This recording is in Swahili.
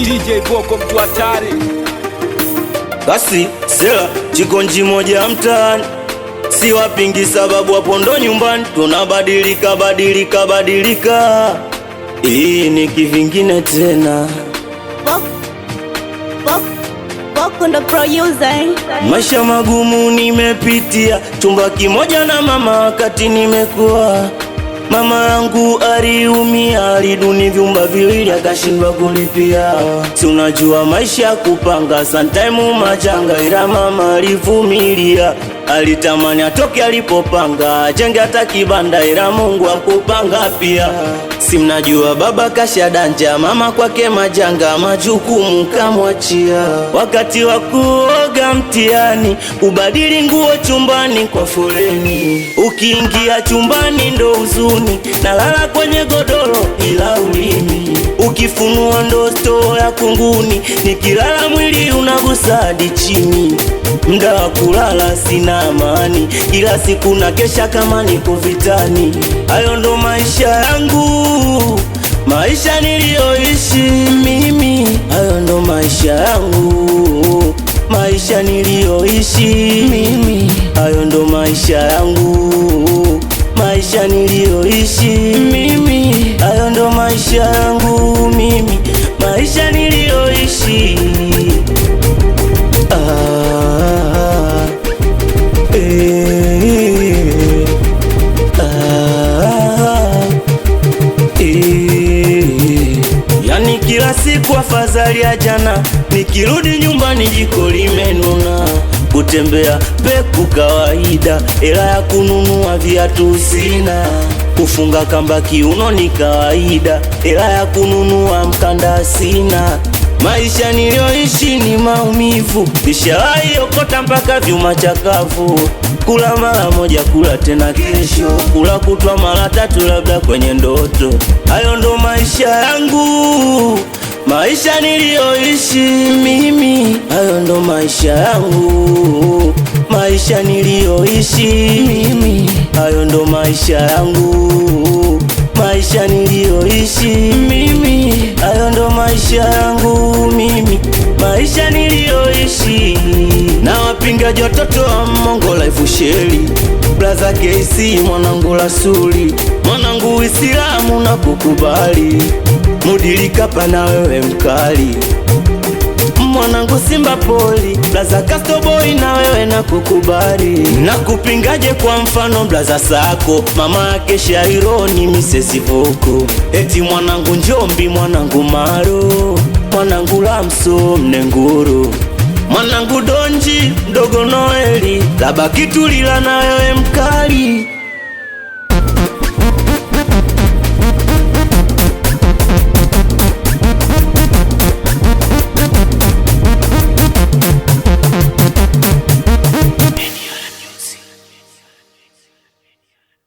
DJ Boko mtu hatari. Basi sela chikonji moja mtaani, si wapingi sababu hapo ndo nyumbani. Tunabadilika badilika badilika, hii ni kivingine tena. Boko ndo producer. Maisha magumu nimepitia, chumba kimoja na mama wakati nimekuwa. Mama yangu aliumia, aliduni vyumba viwili akashindwa kulipia. Si unajua maisha kupanga, sometime majanga, ila mama alivumilia. Alitamani atoke alipopanga, ajenge hata kibanda, ila Mungu akupanga pia. Si mnajua baba kasha danja, mama kwake majanga, majukumu kamwachia. Wakati wa kuoga mtihani, kubadili nguo chumbani kwa foleni. Ukiingia chumbani ndo huzuni, nalala kwenye godoro ila ulimi. Ukifunua ndo stoo ya kunguni, nikilala mwili unagusa hadi chini. Mda wa kulala sina amani, kila siku na kesha kama niko vitani. Hayo ndo maisha yangu, maisha nilioishi mimi. Hayo ndo maisha yangu, maisha nilioishi mimi. Hayo ndo maisha yangu, maisha nilioishi mimi. Hayo ndo maisha yangu mimi, maisha nilioishi. Yani kila siku afadhali ya jana, nikirudi nyumbani jiko limenuna. Kutembea peku kawaida, hela ya kununua viatu sina. Kufunga kamba kiuno ni kawaida, hela ya kununua mkanda sina. Maisha nilioishi ni maumivu, nishawahi okota mpaka vyuma chakavu. Kula mara moja, kula tena kesho, kula kutwa mara tatu labda kwenye ndoto. Hayo ndo maisha yangu, maisha nilioishi mimi. Hayo ndo maisha yangu, maisha nilioishi mimi. Hayo ndo maisha yangu, maisha nilioishi mimi. Hayo ndo maisha yangu mimi, maisha nilioishi. Na wapinga jototo wa Mongo Life Sheli, Blaza KC, mwanangu Rasuli, mwanangu Uislamu na kukubali. Mudilika pana wewe mkali, mwanangu Simba Poli, Blaza Casto Boy na wewe na kukubali. Na kupingaje kwa mfano Blaza Sako, mama yake Shaironi Mrs. Voko. Eti mwanangu Njombi, mwanangu Maro, mwanangu Lamso Mnenguru, mwanangu Donji, mdogo Noeli, Laba Kitulila na wewe mkali.